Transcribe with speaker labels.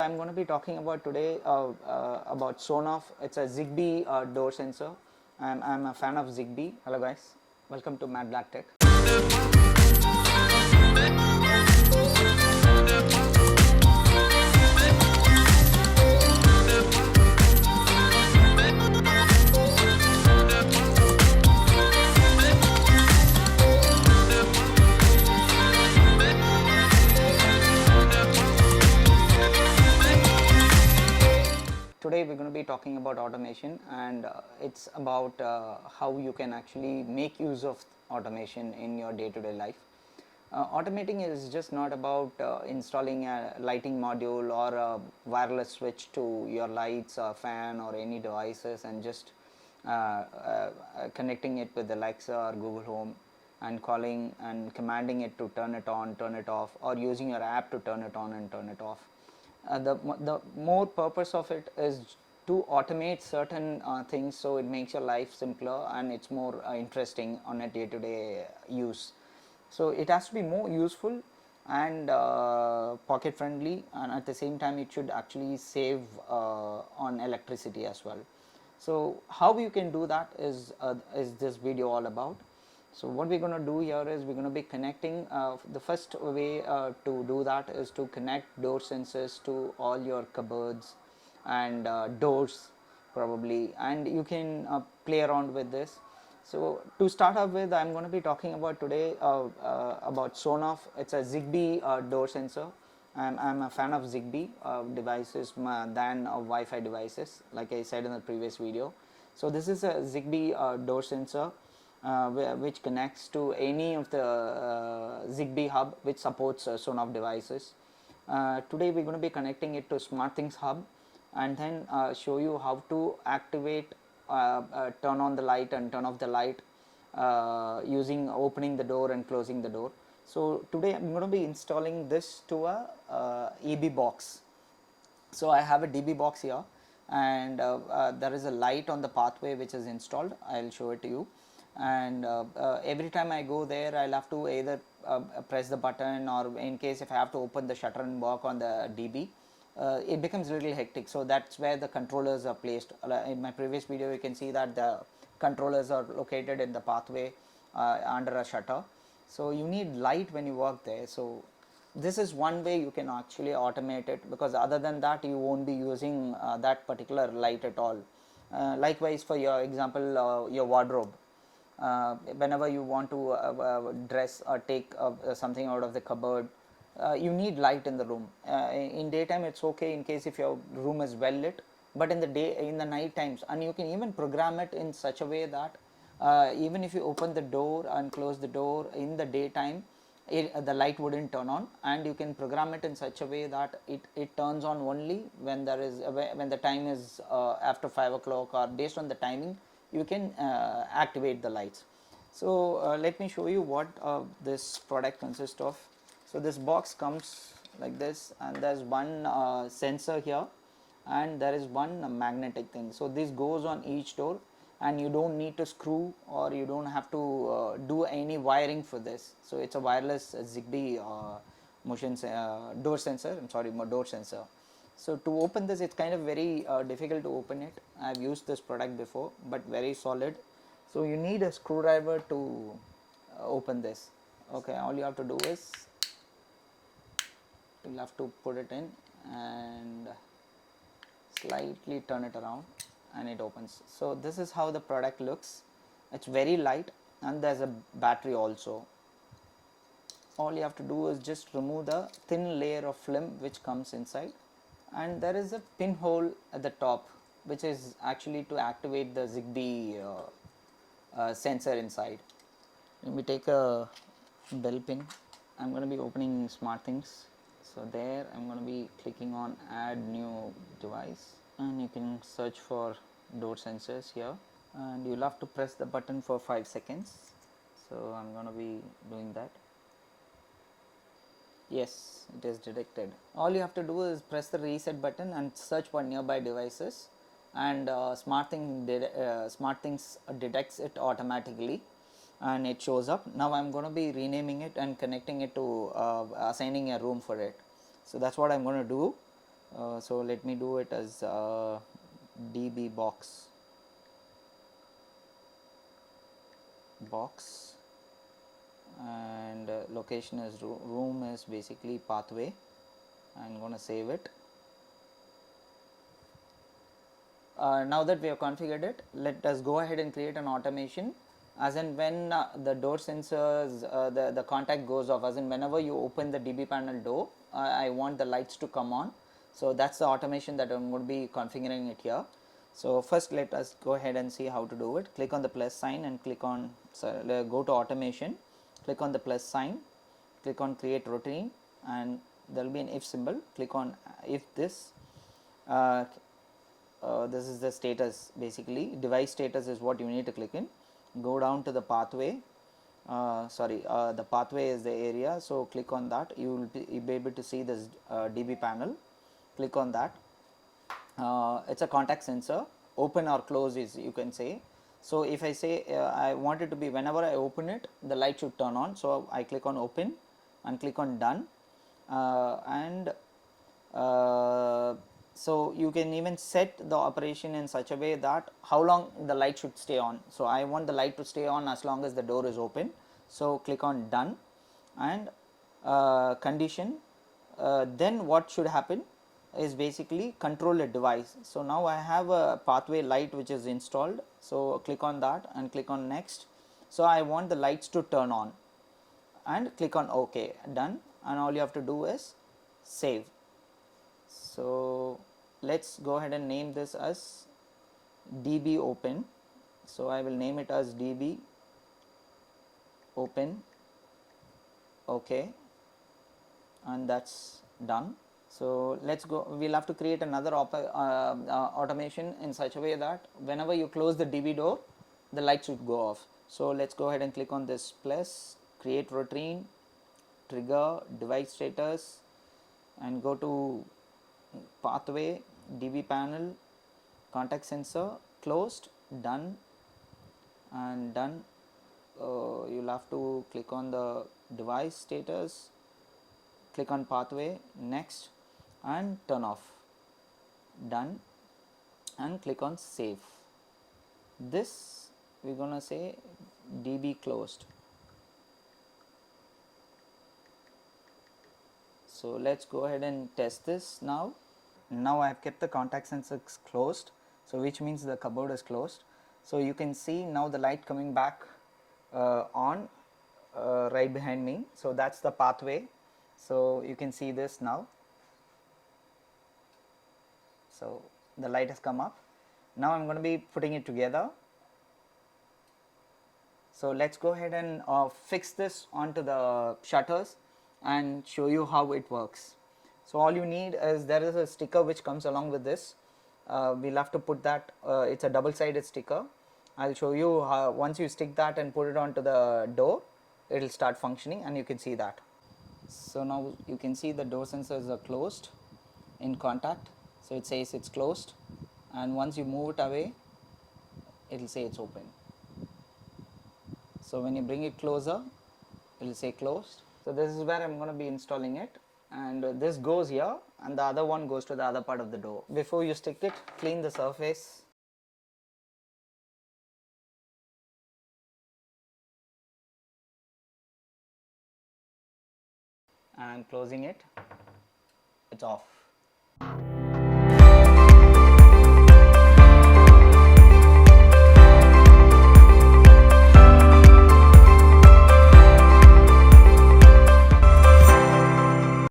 Speaker 1: I'm going to be talking about today about Sonoff. It's a Zigbee door sensor. I'm a fan of Zigbee. Hello guys, welcome to Mad Black Tech. Today we're going to be talking about automation, and it's about how you can actually make use of automation in your day-to-day life. Automating is just not about installing a lighting module or a wireless switch to your lights or fan or any devices and just connecting it with Alexa or Google Home and calling and commanding it to turn it on, turn it off, or using your app to turn it on and turn it off. The more purpose of it is to automate certain things, so it makes your life simpler and it's more interesting on a day-to-day use. So it has to be more useful and pocket friendly, and at the same time it should actually save on electricity as well. So how you can do that is this video all about. So what we're going to do here is we're going to be connecting, the first way to do that is to connect door sensors to all your cupboards and doors probably, and you can play around with this. So to start off with, I'm going to be talking about today about Sonoff. It's a Zigbee door sensor. I'm a fan of Zigbee devices than Wi-Fi devices, like I said in the previous video. So this is a Zigbee door sensor which connects to any of the Zigbee hub which supports Sonoff devices. Today we're going to be connecting it to SmartThings hub, and then show you how to activate, turn on the light and turn off the light using opening the door and closing the door. So today I'm going to be installing this to a EB box. So I have a DB box here, and there is a light on the pathway which is installed. I'll show it to you. And every time I go there, I'll have to either press the button, or in case if I have to open the shutter and work on the DB, it becomes a little hectic. So that's where the controllers are placed. In my previous video you can see that the controllers are located in the pathway under a shutter. So you need light when you work there. So this is one way you can actually automate it, because other than that you won't be using that particular light at all. Likewise, for your example, your wardrobe. Whenever you want to dress or take something out of the cupboard, you need light in the room. In daytime it's okay in case if your room is well lit, but in the night times, and you can even program it in such a way that even if you open the door and close the door in the daytime, the light wouldn't turn on, and you can program it in such a way that it turns on only when when the time is after 5 o'clock, or based on the timing you can activate the lights. So let me show you what this product consists of. So this box comes like this, and there's one sensor here, and there is one magnetic thing. So this goes on each door, and you don't need to screw, or you don't have to do any wiring for this. So it's a wireless Zigbee door sensor. Door sensor. So to open this, it's kind of very difficult to open it. I've used this product before, but very solid. So you need a screwdriver to open this. Okay, all you have to do is you'll have to put it in and slightly turn it around, and it opens. So this is how the product looks. It's very light, and there's a battery also. All you have to do is just remove the thin layer of film which comes inside, and there is a pinhole at the top which is actually to activate the Zigbee sensor inside. Let me take a bell pin. I'm going to be opening SmartThings. So there I'm going to be clicking on add new device, and you can search for door sensors here, and you'll have to press the button for 5 seconds. So I'm going to be doing that. Yes, it is detected. All you have to do is press the reset button and search for nearby devices, and SmartThings detects it automatically, and it shows up. Now I'm going to be renaming it and connecting it to assigning a room for it. So that's what I'm going to do. So let me do it as db box and location is room is basically pathway. I'm going to save it. Now that we have configured it, let us go ahead and create an automation as in when the door sensors, the contact goes off, as in whenever you open the DB panel door, I want the lights to come on. So that's the automation that I'm going to be configuring it here. So first let us go ahead and see how to do it. Click on the plus sign and click on, go to automation, click on the plus sign, click on create routine, and there will be an if symbol. Click on if this. This is the status, basically device status is what you need to click in. Go down to the pathway, the pathway is the area, so click on that. You will be able to see this DB panel. Click on that. It's a contact sensor, open or close is, you can say. So if I say I want it to be whenever I open it, the light should turn on, so I click on open and click on done, so you can even set the operation in such a way that how long the light should stay on. So I want the light to stay on as long as the door is open, so click on done and condition. Then what should happen is basically control a device. So now I have a pathway light which is installed, so click on that and click on next. So I want the lights to turn on and click on OK, done, and all you have to do is save. So let's go ahead and name this as db open. So I will name it as db open, OK, and that's done. So let's go, we'll have to create another automation in such a way that whenever you close the DB door, the light should go off. So let's go ahead and click on this plus, create routine, trigger, device status, and go to pathway, DB panel, contact sensor, closed, done, and done. You'll have to click on the device status, click on pathway, next, and turn off, done, and click on save. This we're gonna say DB closed. So let's go ahead and test this now. Now I have kept the contact sensors closed, so which means the cupboard is closed. So you can see now the light coming back on right behind me. So that's the pathway. So you can see this now. So the light has come up. Now I'm going to be putting it together. So let's go ahead and fix this onto the shutters and show you how it works. So all you need is, there is a sticker which comes along with this. We'll have to put that, it's a double-sided sticker. I'll show you how once you stick that and put it onto the door, it will start functioning, and you can see that. So now you can see the door sensors are closed in contact, so it says it's closed, and once you move it away, it will say it's open. So when you bring it closer, it will say closed. So this is where I'm going to be installing it, and this goes here and the other one goes to the other part of the door. Before you stick it, clean the surface. And I'm closing it, it's off.